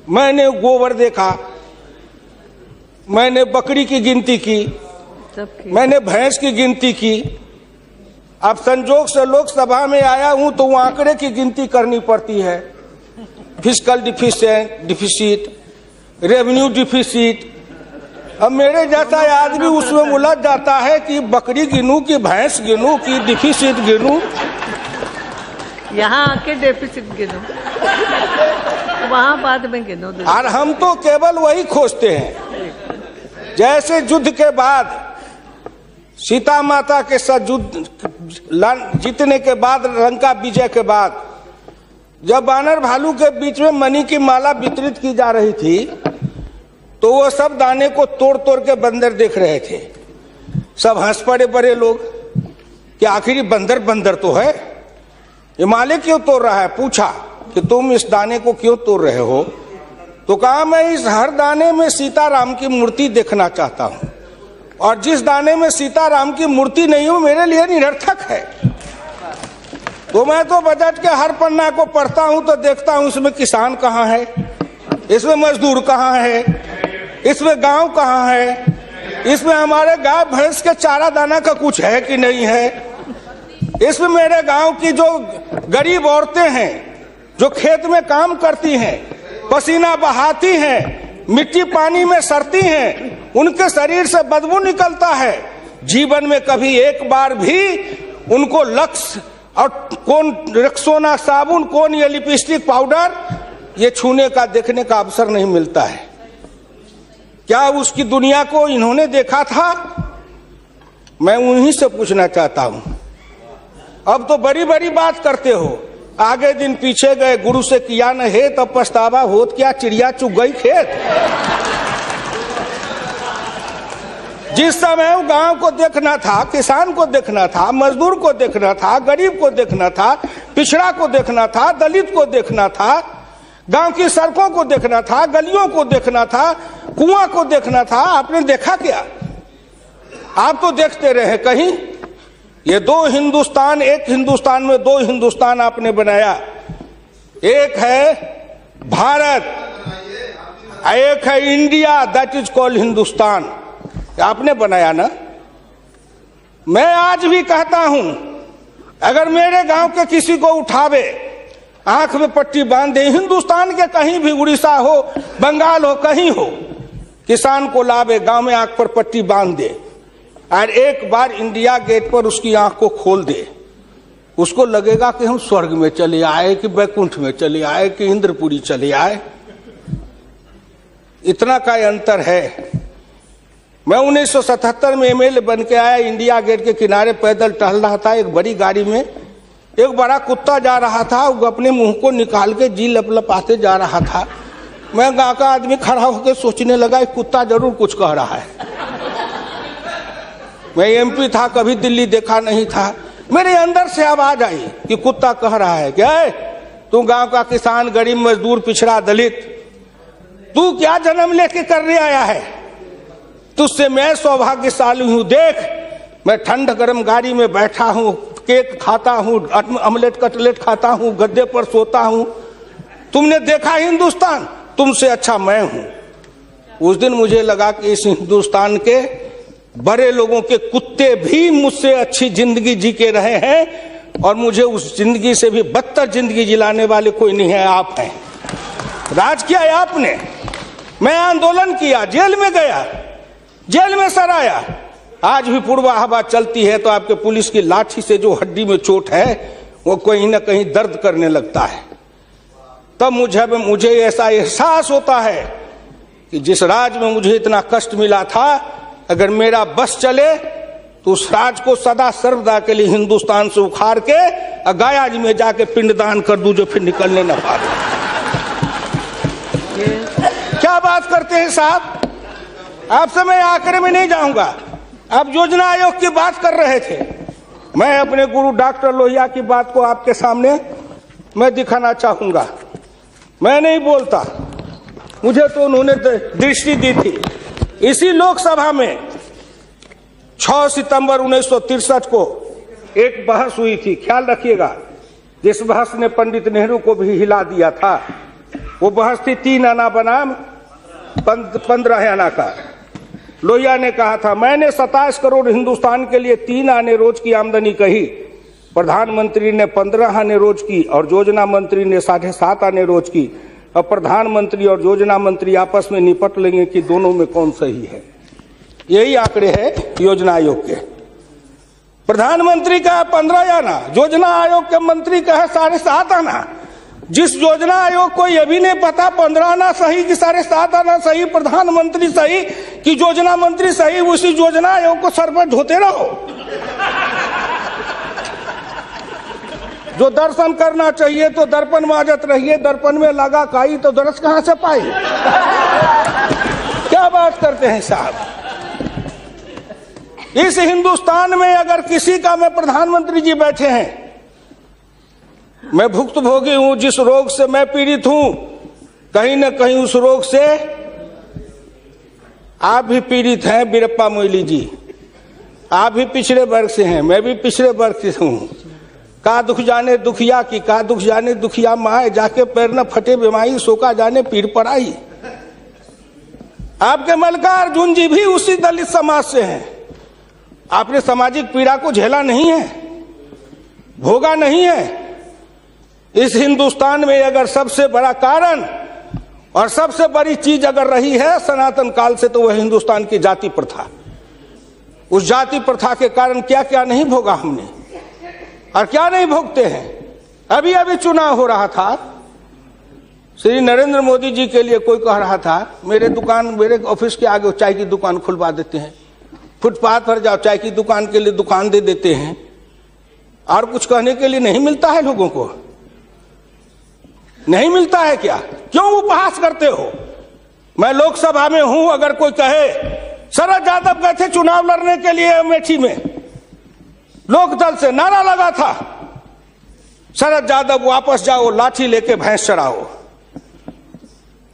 मैंने गोबर देखा, मैंने बकरी की गिनती की, मैंने भैंस की गिनती की। अब संजोग से लोकसभा में आया हूं तो वो आंकड़े की गिनती करनी पड़ती है। Fiscal deficit, revenue deficit. अब मेरे जैसा आदमी उसमें उलझ जाता है कि बकरी गिनूं कि भैंस गिनूं कि डिफिसिट गिनूं। यहाँ आके डेफिसिट गिनो, वहाँ बाद में गिनो। और हम तो केवल वही खोजते हैं, जैसे युद्ध के बाद सीता माता के साथ युद्ध जीतने के बाद, लंका विजय के बाद, जब बानर भालू के बीच में मणि की माला वितरित की जा रही थी तो वो सब दाने को तोड़ तोड़ के बंदर देख रहे थे। सब हंस पड़े बड़े लोग कि आखिर बंदर बंदर तो है, ये माले क्यों तोड़ रहा है। पूछा कि तुम इस दाने को क्यों तोड़ रहे हो, तो कहा मैं इस हर दाने में सीताराम की मूर्ति देखना चाहता हूं, और जिस दाने में सीताराम की मूर्ति नहीं हो मेरे लिए निरर्थक है। तो मैं तो बजट के हर पन्ना को पढ़ता हूं तो देखता हूं इसमें किसान कहाँ है, इसमें मजदूर कहाँ है, इसमें गांव कहाँ है, इसमें हमारे गाय भैंस के चारा दाना का कुछ है कि नहीं है, इसमें मेरे गांव की जो गरीब औरतें हैं जो खेत में काम करती हैं, पसीना बहाती हैं, मिट्टी पानी में सड़ती हैं, उनके शरीर से बदबू निकलता है। जीवन में कभी एक बार भी उनको लक्स और कौन रेक्सोना साबुन, कौन ये लिपस्टिक पाउडर, ये छूने का देखने का अवसर नहीं मिलता है। क्या उसकी दुनिया को इन्होंने देखा था? मैं उन्हीं से पूछना चाहता हूं। अब तो बड़ी बड़ी बात करते हो, आगे दिन पीछे गए, गुरु से किया न है तब पछतावा होत क्या, चिड़िया चुग गई खेत। जिस समय गांव को देखना था, किसान को देखना था, मजदूर को देखना था, गरीब को देखना था, पिछड़ा को देखना था, दलित को देखना था, गांव की सड़कों को देखना था, गलियों को देखना था, कुआं को देखना था, आपने देखा क्या? आप तो देखते रहे कहीं। ये दो हिंदुस्तान, एक हिंदुस्तान में दो हिंदुस्तान आपने बनाया। एक है भारत, एक है India, that is called Hindustan. आपने बनाया ना। मैं आज भी कहता हूं, अगर मेरे गांव के किसी को उठावे, आंख में पट्टी बांध दे, हिंदुस्तान के कहीं भी, उड़ीसा हो, बंगाल हो, कहीं हो, किसान को लावे, गांव में आंख पर पट्टी बांध दे और एक बार इंडिया गेट पर उसकी आंख को खोल दे, उसको लगेगा कि हम स्वर्ग में चले आए, कि बैकुंठ में चले आए, कि इंद्रपुरी चले आए। इतना का अंतर है। मैं 1977 में एमएलए बन के आया, इंडिया गेट के किनारे पैदल टहल रहा था, एक बड़ी गाड़ी में एक बड़ा कुत्ता जा रहा था, वो अपने मुंह को निकाल के जी लपलपाते जा रहा था। मैं गांव का आदमी खड़ा होकर सोचने लगा, कुत्ता जरूर कुछ कह रहा है। मैं एमपी था, कभी दिल्ली देखा नहीं था, मेरे अंदर से आवाज आई कि कुत्ता कह रहा है क्या है, तू गांव का किसान, गरीब, मजदूर, पिछड़ा, दलित, तू क्या जन्म लेके करने आया है? तुझसे मैं सौभाग्यशाली हूं। देख, मैं ठंड गर्म गाड़ी में बैठा हूं, केक खाता हूं, ऑमलेट कटलेट खाता हूं, गद्दे पर सोता हूं। तुमने देखा हिंदुस्तान? तुमसे अच्छा मैं हूं। उस दिन मुझे लगा कि इस हिंदुस्तान के बड़े लोगों के कुत्ते भी मुझसे अच्छी जिंदगी जी के रहे हैं, और मुझे उस जिंदगी से भी बदतर जिंदगी जिलाने वाले कोई नहीं है, आप हैं। राज किया है आपने। मैं आंदोलन किया, जेल में गया, जेल में सराया। आज भी पूर्वा हवा चलती है तो आपके पुलिस की लाठी से जो हड्डी में चोट है वो कहीं ना कहीं दर्द करने लगता है। तब मुझे ऐसा एहसास होता है कि जिस राज में मुझे इतना कष्ट मिला था, अगर मेरा बस चले तो उस राज को सदा सर्वदा के लिए हिंदुस्तान से उखाड़ के गया जी में जाके पिंडदान कर दूं, जो फिर निकलने न पाए। क्या बात करते हैं साहब? आपसे मैं आंकड़े में नहीं जाऊंगा। आप योजना आयोग की बात कर रहे थे, मैं अपने गुरु डॉक्टर लोहिया की बात को आपके सामने मैं दिखाना चाहूंगा। मैं नहीं बोलता, मुझे तो उन्होंने दृष्टि दी थी। इसी लोकसभा में 6 सितंबर 1963 को एक बहस हुई थी, ख्याल रखिएगा, जिस बहस ने पंडित नेहरू को भी हिला दिया था। वो बहस थी 3 आना बनाम 15 आना का। लोहिया ने कहा था, मैंने 27 करोड़ हिंदुस्तान के लिए 3 आने रोज की आमदनी कही, प्रधानमंत्री ने 15 आने रोज की और योजना मंत्री ने 7.5 आने रोज की। अब प्रधानमंत्री और योजना मंत्री आपस में निपट लेंगे कि दोनों में कौन सही है। यही आंकड़े हैं योजना आयोग के। प्रधानमंत्री का है 15 आना, योजना आयोग के मंत्री का है 7.5 आना। जिस योजना आयोग को यह भी नहीं पता 15 आना सही कि 7.5 आना सही, प्रधानमंत्री सही कि योजना मंत्री सही, उसी योजना आयोग को सर पर ढोते रहो। जो दर्शन करना चाहिए तो दर्पण माजत रहिए, दर्पण में लगा काई तो दरस कहां से पाई। क्या बात करते हैं साहब। इस हिंदुस्तान में अगर किसी का, मैं प्रधानमंत्री जी बैठे हैं, मैं भुक्तभोगी हूं, जिस रोग से मैं पीड़ित हूं, कहीं न कहीं उस रोग से आप भी पीड़ित हैं। बीरप्पा मोइली जी, आप भी पिछड़े वर्ग से हैं, मैं भी पिछड़े वर्ग से हूं। का दुख जाने दुखिया की, का दुख जाने दुखिया माए, जाके पैर न फटे बीमारी, सोका जाने पीर पराई। आपके मल्लिकार्जुन जी भी उसी दलित समाज से हैं। आपने सामाजिक पीड़ा को झेला नहीं है, भोगा नहीं है। इस हिंदुस्तान में अगर सबसे बड़ा कारण और सबसे बड़ी चीज अगर रही है सनातन काल से, तो वह हिंदुस्तान की जाति प्रथा। उस जाति प्रथा के कारण क्या क्या नहीं भोगा हमने और क्या नहीं भोगते हैं। अभी अभी चुनाव हो रहा था, श्री नरेंद्र मोदी जी के लिए कोई कह रहा था, मेरे ऑफिस के आगे चाय की दुकान खुलवा देते हैं, फुटपाथ पर जाओ चाय की दुकान के लिए दुकान दे देते हैं, और कुछ कहने के लिए नहीं मिलता है लोगों को। नहीं मिलता है क्या? क्यों उपहास करते हो? मैं लोकसभा में हूं, अगर कोई कहे, शरद यादव गए थे चुनाव लड़ने के लिए अमेठी में, लोकदल से नारा लगा था, शरद यादव वापस जाओ, लाठी लेके भैंस चराओ।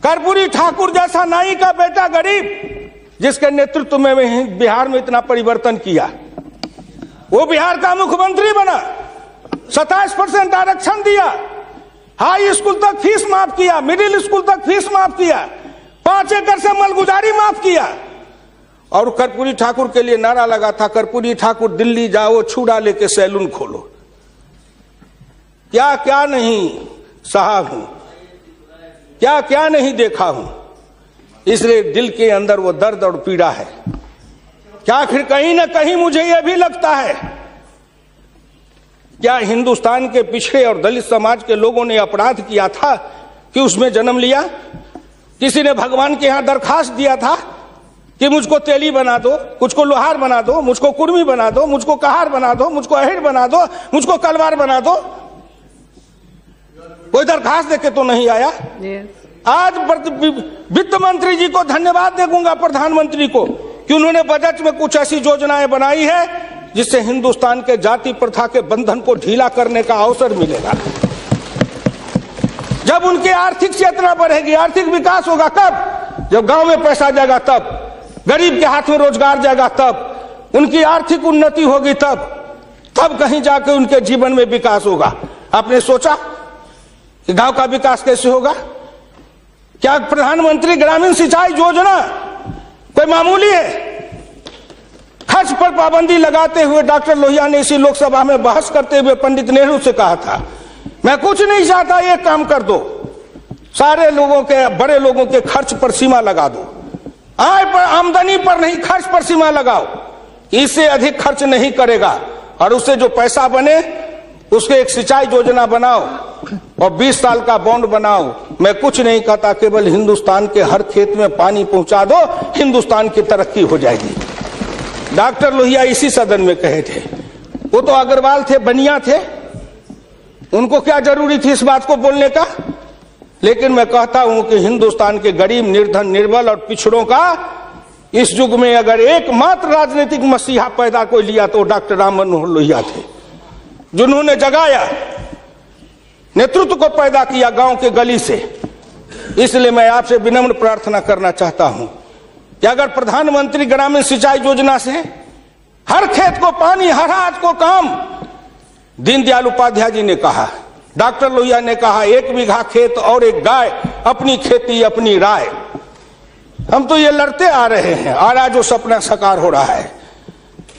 कर्पूरी ठाकुर जैसा नाई का बेटा गरीब, जिसके नेतृत्व में बिहार में इतना परिवर्तन किया, वो बिहार का मुख्यमंत्री बना, 27% आरक्षण दिया, हाई स्कूल तक फीस माफ किया, मिडिल स्कूल तक फीस माफ किया, 5 एकड़ से मलगुजारी माफ किया। और कर्पूरी ठाकुर के लिए नारा लगा था, कर्पूरी ठाकुर दिल्ली जाओ, छुड़ा लेके सैलून खोलो। क्या क्या नहीं सहा हूं, क्या क्या नहीं देखा हूं, इसलिए दिल के अंदर वो दर्द और पीड़ा है। क्या फिर कहीं ना कहीं मुझे यह भी लगता है, क्या हिंदुस्तान के पिछड़े और दलित समाज के लोगों ने अपराध किया था कि उसमें जन्म लिया? किसी ने भगवान के यहां दरखास्त दिया था कि मुझको तेली बना दो, मुझको लोहार बना दो, मुझको कुर्मी बना दो, मुझको कहार बना दो, मुझको अहिर बना दो, मुझको कलवार बना दो? कोई दरखास्त देके तो नहीं आया। आज वित्त मंत्री जी को धन्यवाद दूंगा, प्रधानमंत्री को, कि उन्होंने बजट में कुछ ऐसी योजनाएं बनाई है जिससे हिंदुस्तान के जाति प्रथा के बंधन को ढीला करने का अवसर मिलेगा। जब उनकी आर्थिक चेतना बढ़ेगी, आर्थिक विकास होगा कब? जब गांव में पैसा जाएगा, तब गरीब के हाथ में रोजगार जाएगा, तब उनकी आर्थिक उन्नति होगी, तब कहीं जाके उनके जीवन में विकास होगा। आपने सोचा कि गांव का विकास कैसे होगा? क्या प्रधानमंत्री ग्रामीण सिंचाई योजना कोई मामूली है? खर्च पर पाबंदी लगाते हुए डॉक्टर लोहिया ने इसी लोकसभा में बहस करते हुए पंडित नेहरू से कहा था, मैं कुछ नहीं चाहता, ये काम कर दो, सारे लोगों के, बड़े लोगों के खर्च पर सीमा लगा दो, आय पर, आमदनी पर नहीं, खर्च पर सीमा लगाओ, इससे अधिक खर्च नहीं करेगा, और उससे जो पैसा बने उसके एक सिंचाई योजना बनाओ और 20 साल का बॉन्ड बनाओ। मैं कुछ नहीं कहता, केवल हिंदुस्तान के हर खेत में पानी पहुंचा दो, हिंदुस्तान की तरक्की हो जाएगी। डॉक्टर लोहिया इसी सदन में कहे थे। वो तो अग्रवाल थे, बनिया थे, उनको क्या जरूरी थी इस बात को बोलने का? लेकिन मैं कहता हूं कि हिंदुस्तान के गरीब, निर्धन, निर्बल और पिछड़ों का इस युग में अगर एकमात्र राजनीतिक मसीहा पैदा कोई लिया तो डॉक्टर राम मनोहर लोहिया थे, जिन्होंने जगाया, नेतृत्व को पैदा किया गांव के गली से। इसलिए मैं आपसे विनम्र प्रार्थना करना चाहता हूं कि अगर प्रधानमंत्री ग्रामीण सिंचाई योजना से हर खेत को पानी, हर हाथ को काम, दीनदयाल उपाध्याय जी ने कहा डॉक्टर लोहिया ने कहा 1 बीघा खेत और 1 गाय, अपनी खेती अपनी राय। हम तो ये लड़ते आ रहे हैं और आज वो सपना साकार हो रहा है।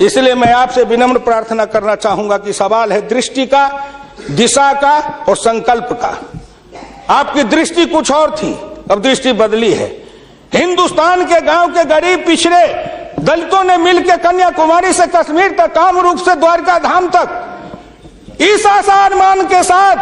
इसलिए मैं आपसे विनम्र प्रार्थना करना चाहूंगा कि सवाल है दृष्टि का, दिशा का और संकल्प का। आपकी दृष्टि कुछ और थी, अब दृष्टि बदली है। हिंदुस्तान के गांव के गरीब पिछड़े दलितों ने मिलकर कन्याकुमारी से कश्मीर तक, कामरूप से द्वारका धाम तक इस आसान मान के साथ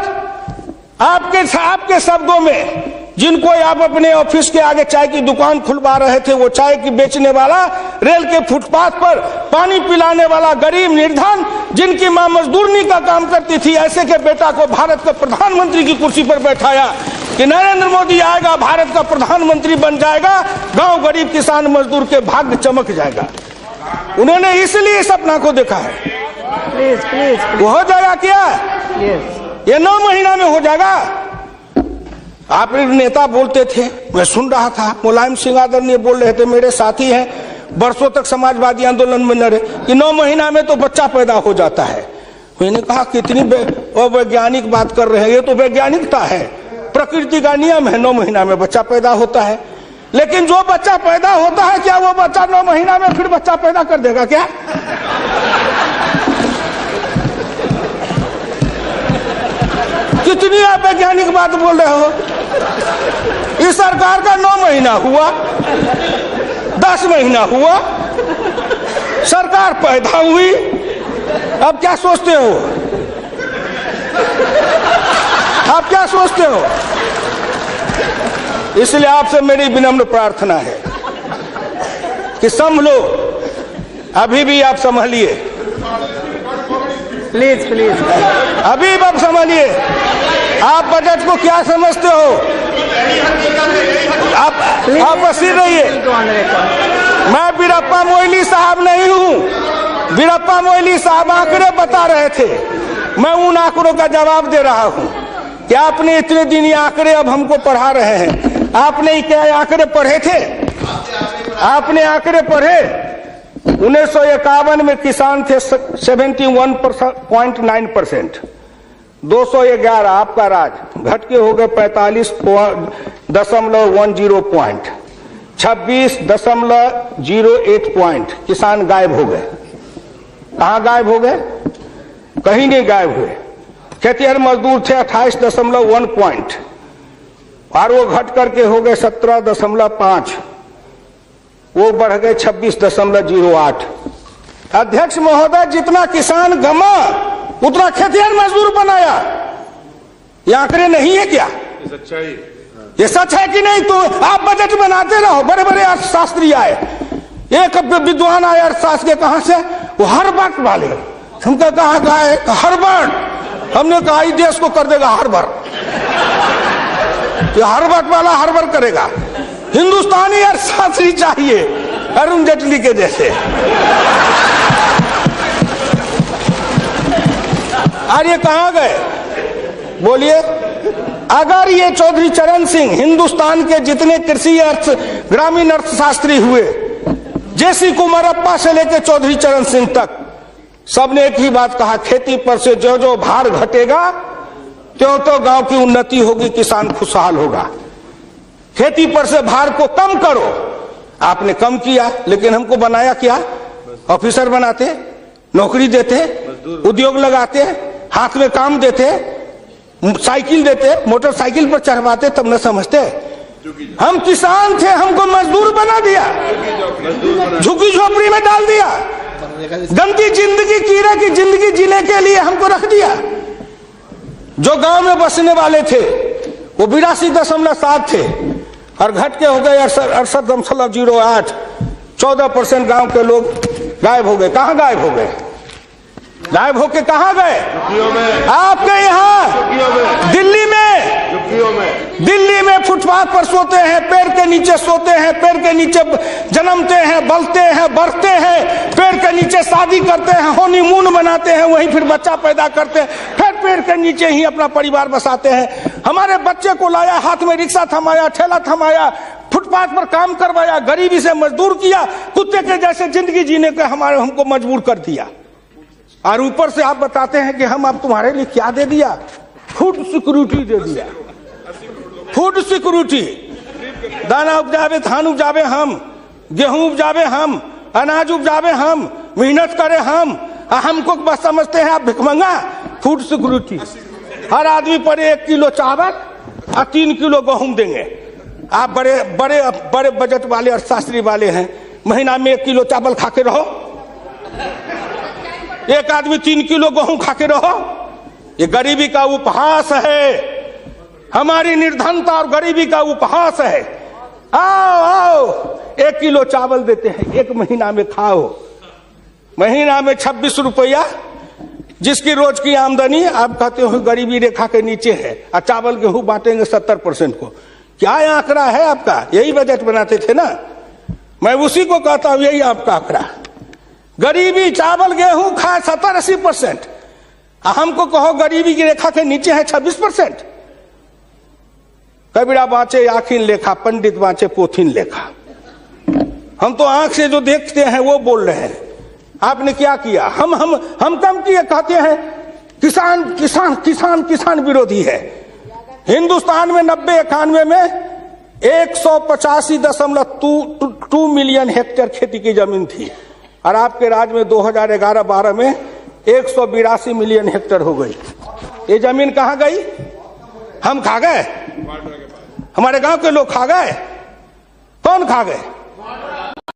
आपके शब्दों में, जिनको आप अपने ऑफिस के आगे चाय की दुकान खुलवा रहे थे, वो चाय की बेचने वाला, रेल के फुटपाथ पर पानी पिलाने वाला गरीब निर्धन, जिनकी मां मजदूरनी का काम करती थी, ऐसे के बेटा को भारत के प्रधानमंत्री की कुर्सी पर बैठाया कि नरेंद्र मोदी आएगा, भारत का प्रधानमंत्री बन जाएगा, गांव गरीब किसान मजदूर के भाग्य चमक जाएगा। उन्होंने इसलिए सपना को देखा है। प्लीज वो हो जाएगा क्या? ये 9 महीना में हो जाएगा। आप नेता बोलते थे, मैं सुन रहा था, मुलायम सिंह आदरणीय बोल रहे थे, मेरे साथी हैं, बरसों तक समाजवादी आंदोलन में लड़े, कि 9 महीना में तो बच्चा पैदा हो जाता है। मैंने कहा कितनी वैज्ञानिक बात कर रहे हैं, ये तो वैज्ञानिकता है, प्रकृति का नियम है, 9 महीना में बच्चा पैदा होता है। लेकिन जो बच्चा पैदा होता है, क्या वो बच्चा 9 महीना में फिर बच्चा पैदा कर देगा क्या? कितनी आप वैज्ञानिक बात बोल रहे हो? इस सरकार का 9 महीना हुआ, 10 महीना हुआ, सरकार पैदा हुई, अब क्या सोचते हो? आप क्या सोचते हो? इसलिए आपसे मेरी विनम्र प्रार्थना है कि संभलो, अभी भी आप संभलिए, प्लीज अभी आप संभलिए। आप बजट को क्या समझते हो? आप बसीर रहिए। मैं वीरप्पा मोइली साहब नहीं हूं। वीरप्पा मोइली साहब आंकड़े बता रहे थे, मैं उन आंकड़ों का जवाब दे रहा हूं कि आपने इतने दिन ये आंकड़े अब हमको पढ़ा रहे हैं। आपने क्या आंकड़े पढ़े थे? आपने आंकड़े पढ़े? 1951 में किसान थे 71.9%, 211 आपका राज, घट के हो गए 45.10 पॉइंट, 26.08 पॉइंट किसान गायब हो गए। कहां गायब हो गए? कहीं नहीं गायब हुए। खेतिहर मजदूर थे 28.1 पॉइंट, और वो घट करके हो गए 17.5, वो बढ़ गए 26.08। अध्यक्ष महोदय, जितना किसान गमा उतना खेतिहर मजदूर बनाया। ये आंकड़े नहीं है क्या? ये सच है कि नहीं? तो आप बजट बनाते रहो। बड़े बड़े अर्थशास्त्री आए, एक विद्वान आए अर्थशास्त्र के, कहां से? वो हार्वर्ड वाले। हमको कहा गए हार्वर्ड, हमने कहा इस देश को कर देगा हार्वर्ड, हार्वर्ड वाला हार्वर्ड करेगा। हिंदुस्तानी अर्थशास्त्री चाहिए, अरुण जेटली के जैसे। और ये कहां गए? बोलिए। अगर ये चौधरी चरण सिंह हिंदुस्तान के जितने कृषि अर्थ ग्रामीण अर्थशास्त्री हुए, जेसी कुमारप्पा से लेकर चौधरी चरण सिंह तक, सबने एक ही बात कहा, खेती पर से जो जो भार घटेगा त्यों तो गांव की उन्नति होगी, किसान खुशहाल होगा। खेती पर से भार को कम करो। आपने कम किया, लेकिन हमको बनाया क्या? ऑफिसर बनाते, नौकरी देते, उद्योग लगाते, हाथ में काम देते, साइकिल देते, मोटरसाइकिल पर चढ़वाते, तब न समझते। हम किसान थे, हमको मजदूर बना दिया, झुकी झोपड़ी में डाल दिया, गंदी जिंदगी, कीड़े की जिंदगी जीने के लिए हमको रख दिया। जो गांव में बसने वाले थे वो 82.7 थे, और घट के हो गए 68.08। 14% गांव के लोग गायब हो गए। कहां गायब हो गए? गायब होके कहां गए? आपके यहाँ दिल्ली में फुटपाथ पर सोते हैं, पेड़ के नीचे सोते हैं, पेड़ के नीचे जन्मते हैं, बलते हैं, बढ़ते हैं, पेड़ के नीचे शादी करते हैं, हनीमून मनाते हैं, वहीं फिर बच्चा पैदा करते हैं, फिर पेड़ के नीचे ही अपना परिवार बसाते हैं। हमारे बच्चे को लाया, हाथ में रिक्शा थमाया, ठेला थमाया, फुटपाथ पर काम करवाया, गरीबी से मजदूर किया, कुत्ते के जैसे जिंदगी जीने के हमको मजबूर कर दिया। और ऊपर से आप बताते हैं कि हम अब तुम्हारे लिए क्या दे दिया? फूड सिक्योरिटी दे दिया। फूड सिक्योरिटी, दाना उपजावे, धान उपजावे हम, गेहूं उपजावे हम, अनाज उपजावे हम, मेहनत करे हमको बस समझते हैं आप भिखमंगा। फूड सिक्योरिटी, हर आदमी पर 1 किलो चावल और 3 किलो गेहूं देंगे। आप बड़े बड़े बड़े बजट वाले और शास्त्री वाले हैं, महीना में 1 किलो चावल खा के रहो, एक आदमी 3 किलो गेहूं खा के रहो। ये गरीबी का उपहास है, हमारी निर्धनता और गरीबी का उपहास है। आओ आओ, 1 किलो चावल देते हैं, 1 महीना में खाओ। महीना में 26 रुपया, जिसकी रोज की आमदनी आप कहते हो गरीबी रेखा के नीचे है, और चावल गेहूं बांटेंगे 70% को। क्या आंकड़ा है आपका? यही बजट बनाते थे ना, मैं उसी को कहता हूं, यही आपका आंकड़ा। गरीबी चावल गेहूं खाए 70-80%, हमको कहो गरीबी की रेखा के नीचे है 26%। कबीरा बाँचे आखिन लेखा, पंडित बाँचे पोथिन लेखा। हम तो आंख से जो देखते हैं वो बोल रहे हैं। आपने क्या किया? हम कम किए, कहते हैं किसान किसान किसान किसान विरोधी है। हिंदुस्तान में 90-91 में 185.2 मिलियन हेक्टेयर खेती की जमीन थी, और आपके राज्य में 2011-12 में 182 मिलियन हेक्टेयर हो गई। ये जमीन कहां गई? हम खा गए? हमारे गांव के लोग खा गए? कौन खा गए?